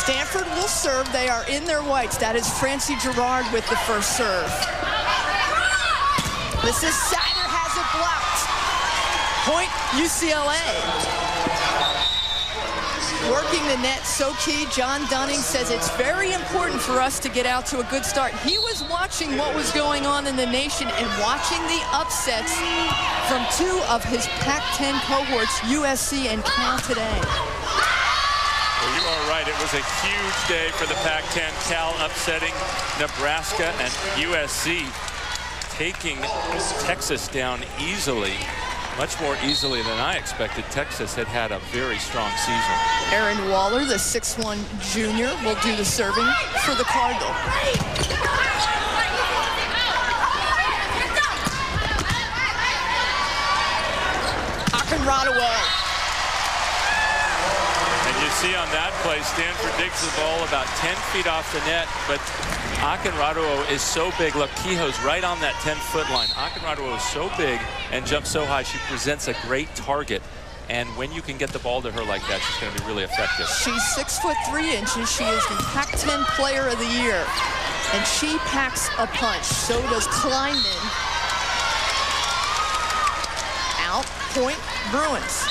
Stanford will serve. They are in their whites. That is Francie Gerard with the first serve. This is Sather has it blocked. Point UCLA. Working the net so key. John Dunning says it's very important for us to get out to a good start. He was watching what was going on in the nation and watching the upsets from two of his Pac-10 cohorts, USC and Cal today. Well, you are right. It was a huge day for the Pac-10. Cal upsetting Nebraska and USC taking Texas down easily. Much more easily than I expected. Texas had had a very strong season. Aaron Waller, the 6'1" junior, will do the serving for the Cardinal. Akinradoway. And you see on that play, Stanford digs the ball about 10 feet off the net, but Akinradoway is so big. Look, Kehoe's right on that 10-foot line. Akinradoway is so big and jumps so high, she presents a great target. And when you can get the ball to her like that, she's going to be really effective. She's 6'3". She is the Pac-10 Player of the Year. And she packs a punch. So does Kleinman. Out, point, Bruins.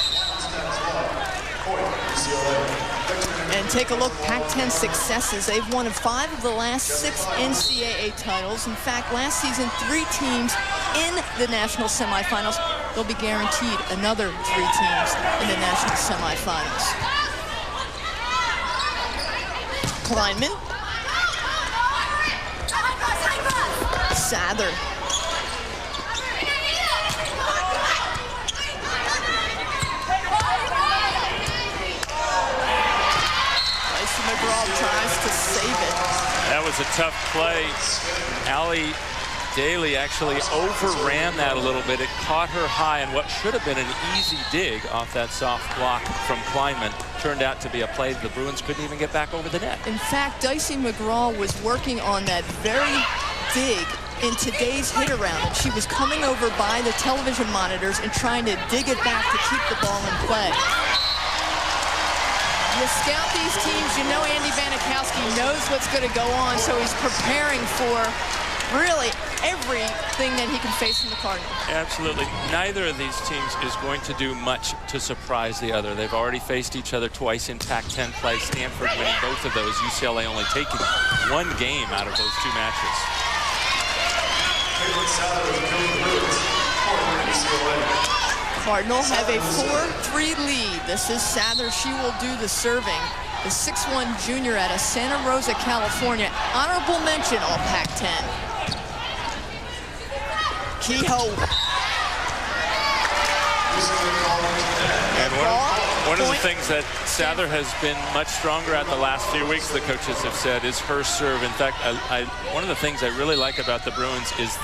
And take a look, Pac-10 successes. They've won 5 of the last 6 NCAA titles. In fact, last season, 3 teams in the national semifinals. They'll be guaranteed another 3 teams in the national semifinals. Kleinman. Sather. Dicey McGraw tries to save it. That was a tough play. Allie Daly actually overran that a little bit. It caught her high, and what should have been an easy dig off that soft block from Kleinman turned out to be a play the Bruins couldn't even get back over the net. In fact, Dicey McGraw was working on that very dig in today's hit around, and she was coming over by the television monitors and trying to dig it back to keep the ball in play. You scout these teams, you know Andy Banikowski knows what's going to go on, so he's preparing for really everything that he can face from the Cardinals. Absolutely. Neither of these teams is going to do much to surprise the other. They've already faced each other twice in Pac-10 play. Stanford winning both of those. UCLA only taking 1 game out of those 2 matches. Cardinal have a 4-3 lead. This is Sather. She will do the serving. The 6'1" junior out of Santa Rosa, California. Honorable mention all Pac-10. Kehoe. And one of the things that Sather has been much stronger at the last few weeks, the coaches have said, is her serve. In fact, one of the things I really like about the Bruins is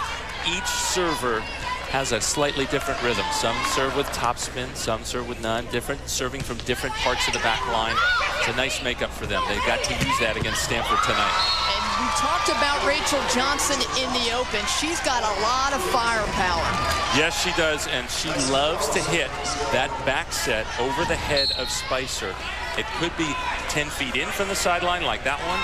each server has a slightly different rhythm. Some serve with topspin, some serve with none, different serving from different parts of the back line. It's a nice makeup for them. They got to use that against Stanford tonight. And we talked about Rachel Johnson in the open. She's got a lot of firepower. Yes, she does, and she loves to hit that back set over the head of Spicer. It could be 10 feet in from the sideline like that one,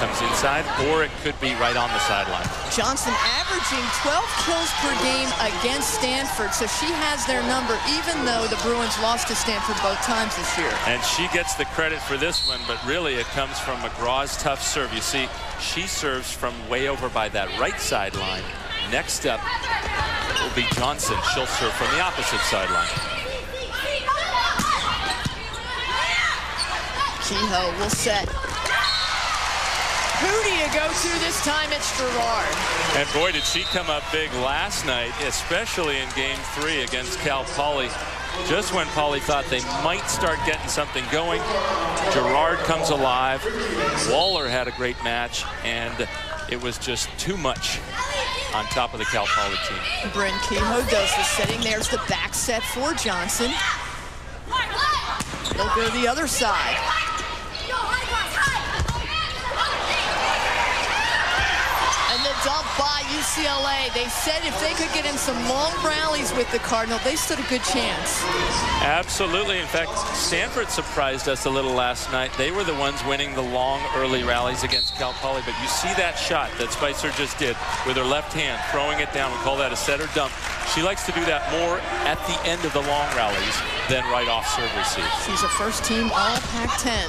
comes inside, or it could be right on the sideline. Johnson averaging 12 kills per game against Stanford, so she has their number, even though the Bruins lost to Stanford both times this year. And she gets the credit for this one, but really it comes from McGraw's tough serve. You see, she serves from way over by that right sideline. Next up will be Johnson. She'll serve from the opposite sideline. Kehoe will set. Who do you go to this time? It's Gerard. And boy, did she come up big last night, especially in Game 3 against Cal Poly. Just when Poly thought they might start getting something going, Gerard comes alive. Waller had a great match, and it was just too much on top of the Cal Poly team. Bryn Kehoe does the setting. There's the back set for Johnson. They'll go the other side. And the dump by UCLA. UCLA. They said if they could get in some long rallies with the Cardinal, they stood a good chance. Absolutely. In fact, Stanford surprised us a little last night. They were the ones winning the long early rallies against Cal Poly. But you see that shot that Spicer just did with her left hand, throwing it down. We call that a setter dump. She likes to do that more at the end of the long rallies than right off serve receive. She's a first-team All-Pac-10.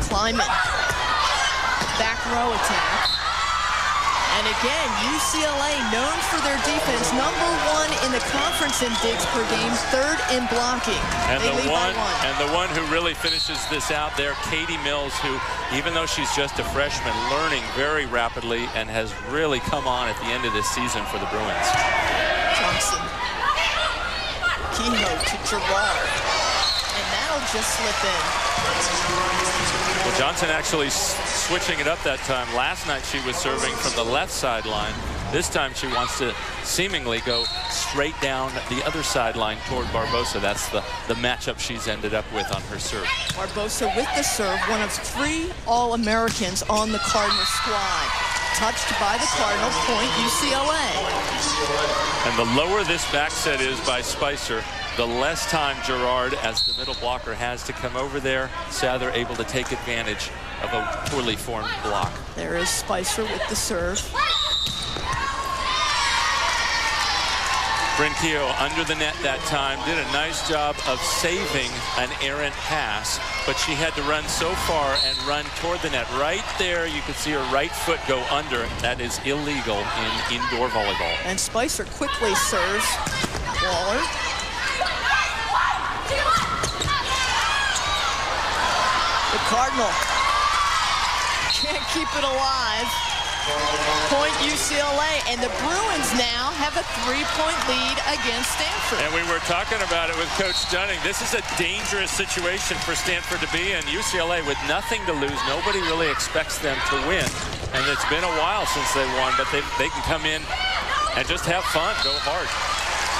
Kleiman. Back row attack. And again, UCLA, known for their defense, #1 in the conference in digs per game, 3rd in blocking. And the one who really finishes this out there, Katie Mills, who, even though she's just a freshman, learning very rapidly and has really come on at the end of this season for the Bruins. Johnson. Kehoe to Gerard. And that'll just slip in. Well, Johnson actually switching it up that time. Last night she was serving from the left sideline. This time she wants to seemingly go straight down the other sideline toward Barbosa. That's the matchup she's ended up with on her serve. Barbosa with the serve, one of 3 All-Americans on the Cardinal squad. Touched by the Cardinal, point UCLA. And the lower this back set is by Spicer, the less time Gerard, as the middle blocker, has to come over there. Sather able to take advantage of a poorly formed block. There is Spicer with the serve. Bryn Kehoe under the net that time, did a nice job of saving an errant pass, but she had to run so far and run toward the net. Right there, you could see her right foot go under. That is illegal in indoor volleyball. And Spicer quickly serves. Waller. The Cardinal can't keep it alive. Point UCLA, and the Bruins now have a 3-point lead against Stanford. And we were talking about it with Coach Dunning. This is a dangerous situation for Stanford to be in. UCLA with nothing to lose. Nobody really expects them to win. And it's been a while since they won, but they can come in and just have fun, go hard.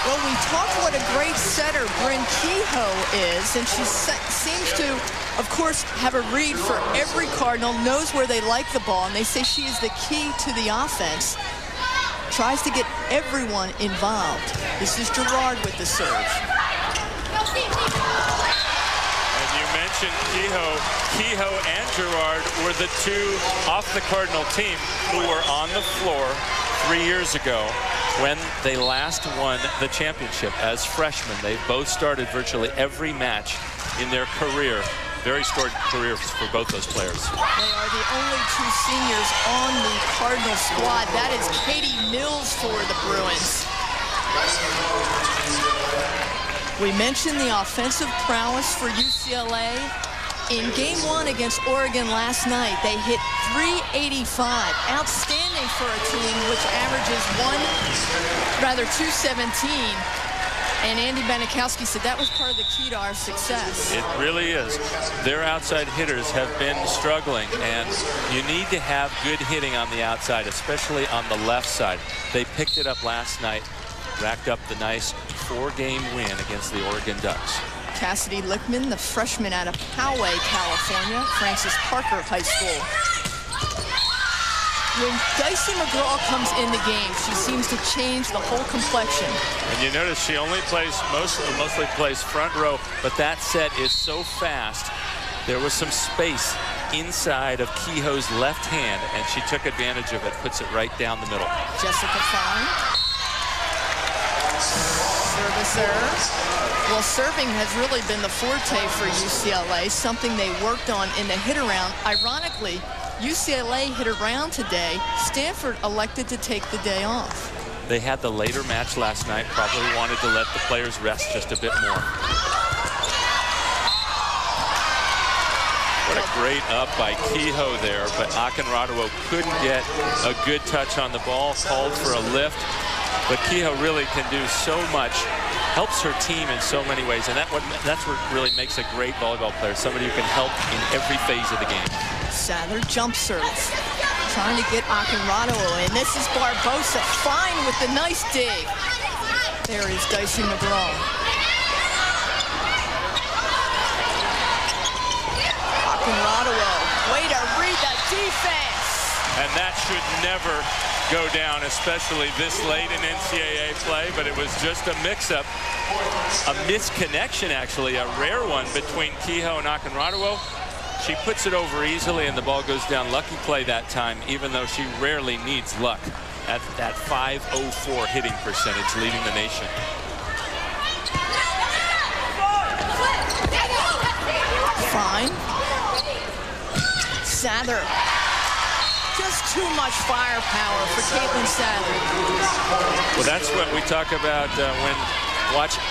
Well, we talked what a great setter Bryn Kehoe is, and she seems to, of course, have a read for every Cardinal, knows where they like the ball, and they say she is the key to the offense. Tries to get everyone involved. This is Gerard with the serve. And you mentioned Kehoe. Kehoe and Gerard were the 2 off the Cardinal team who were on the floor 3 years ago when they last won the championship as freshmen. They both started virtually every match in their career. Very storied careers for both those players. They are the only 2 seniors on the Cardinal squad. That is Katie Mills for the Bruins. We mentioned the offensive prowess for UCLA. In game 1 against Oregon last night, they hit 385. Outstanding for a team which averages 217. And Andy Banikowski said that was part of the key to our success. It really is. Their outside hitters have been struggling, and you need to have good hitting on the outside, especially on the left side. They picked it up last night, racked up the nice 4-game win against the Oregon Ducks. Cassidy Lickman, the freshman out of Poway, California, Francis Parker High School. When Dicey McGraw comes in the game, she seems to change the whole complexion. And you notice she only plays, mostly plays front row, but that set is so fast. There was some space inside of Kehoe's left hand, and she took advantage of it, puts it right down the middle. Jessica Fine. Service error. Well, serving has really been the forte for UCLA, something they worked on in the hit-around. Ironically, UCLA hit around today. Stanford elected to take the day off. They had the later match last night, probably wanted to let the players rest just a bit more. What a great up by Kehoe there, but Akinradawo couldn't get a good touch on the ball, called for a lift. But Kehoe really can do so much, helps her team in so many ways, and that's what really makes a great volleyball player, somebody who can help in every phase of the game. Sather jump serves, trying to get Akinradawo in. This is Barbosa, fine with the nice dig. There is Dicey McGraw. Akinradawo, way to read that defense. And that should never go down, especially this late in NCAA play, but it was just a mix-up, a misconnection, actually, a rare one between Kehoe and Akinradewo. She puts it over easily, and the ball goes down. Lucky play that time, even though she rarely needs luck. At that .504 hitting percentage, leading the nation. Fine. Sather. Just too much firepower for Caitlin Sather. Well, that's what we talk about when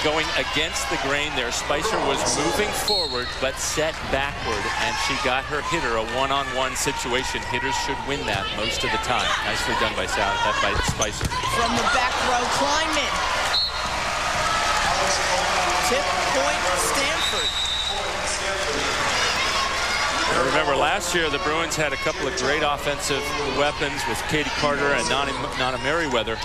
going against the grain there. Spicer was moving forward but set backward, and she got her hitter a one-on-one situation. Hitters should win that most of the time. Nicely done by Spicer. From the back row, Kleinman. Tip point Stanford. Remember, last year the Bruins had a couple of great offensive weapons with Katie Carter and Nana Merriweather.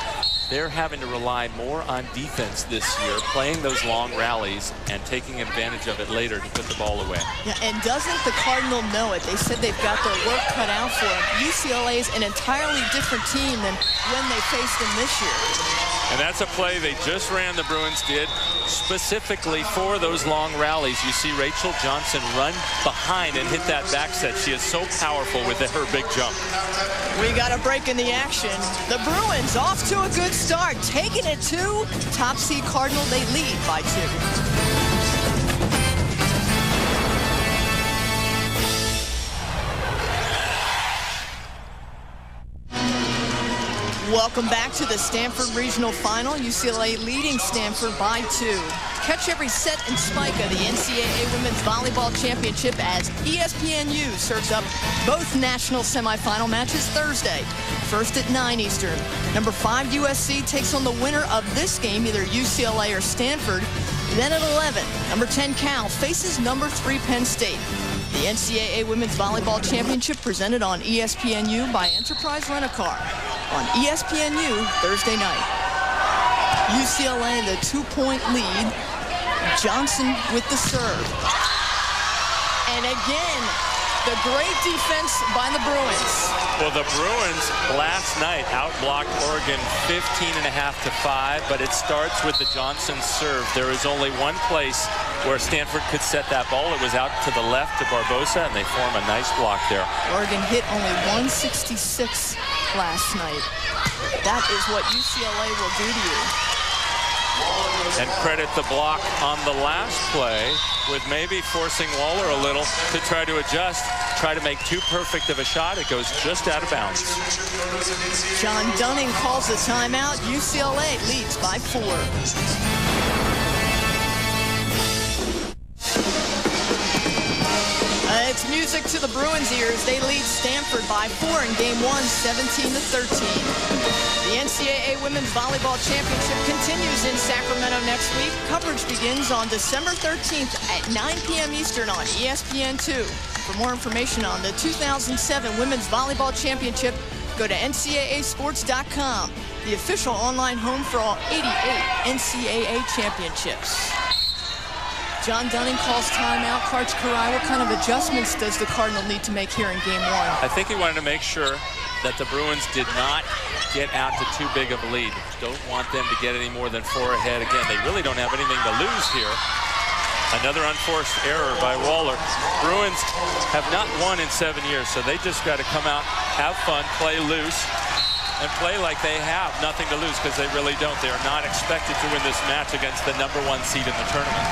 They're having to rely more on defense this year, playing those long rallies and taking advantage of it later to put the ball away. Yeah, and doesn't the Cardinal know it? They said they've got their work cut out for them. UCLA is an entirely different team than when they faced them this year. And that's a play they just ran, the Bruins did, specifically for those long rallies. You see Rachel Johnson run behind and hit that back set. She is so powerful with her big jump. We got a break in the action. The Bruins off to a good start, taking it to top seed Cardinal. They lead by 2. Welcome back to the Stanford Regional Final. UCLA leading Stanford by 2. Catch every set and spike of the NCAA Women's Volleyball Championship as ESPNU serves up both national semifinal matches Thursday. First at 9 Eastern. Number 5 USC takes on the winner of this game, either UCLA or Stanford. Then at 11, number 10 Cal faces number 3 Penn State. The NCAA Women's Volleyball Championship presented on ESPNU by Enterprise Rent-A-Car on ESPNU Thursday night. UCLA the 2-point lead. Johnson with the serve. And again, the great defense by the Bruins. Well, the Bruins last night outblocked Oregon 15.5 to 5, but it starts with the Johnson serve. There is only one place where Stanford could set that ball. It was out to the left to Barbosa, and they form a nice block there. Oregon hit only 166 last night. That is what UCLA will do to you. And credit the block on the last play with maybe forcing Waller a little to try to adjust, try to make too perfect of a shot. It goes just out of bounds. John Dunning calls the timeout. UCLA leads by 4. It's music to the Bruins' ears. They lead Stanford by 4 in Game 1, 17-13. The NCAA Women's Volleyball Championship continues in Sacramento next week. Coverage begins on December 13th at 9 p.m. Eastern on ESPN2. For more information on the 2007 Women's Volleyball Championship, go to ncaasports.com, the official online home for all 88 NCAA championships. John Dunning calls timeout. Karch Karai, what kind of adjustments does the Cardinal need to make here in Game 1? I think he wanted to make sure that the Bruins did not get out to too big of a lead. Don't want them to get any more than 4 ahead. Again, they really don't have anything to lose here. Another unforced error by Waller. Bruins have not won in 7 years, so they just got to come out, have fun, play loose, and play like they have nothing to lose, because they really don't. They are not expected to win this match against the #1 seed in the tournament.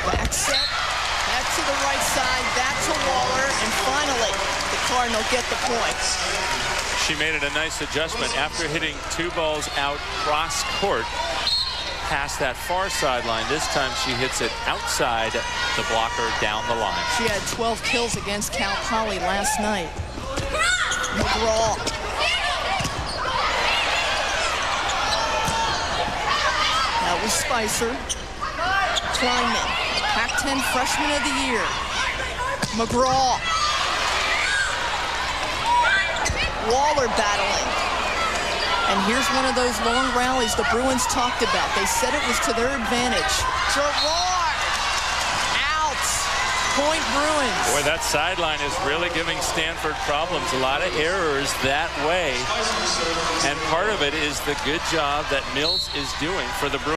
Back set, back to the right side, back to Waller, and finally, the Cardinal get the points. She made it a nice adjustment after hitting 2 balls out cross court past that far sideline. This time she hits it outside the blocker down the line. She had 12 kills against Cal Poly last night. McGraw. That was Spicer. Kleinman, Pac-10 Freshman of the Year. McGraw. Waller battling. And here's one of those long rallies the Bruins talked about. They said it was to their advantage. Gerard out. Point Bruins. Boy, that sideline is really giving Stanford problems. A lot of errors that way. And part of it is the good job that Mills is doing for the Bruins.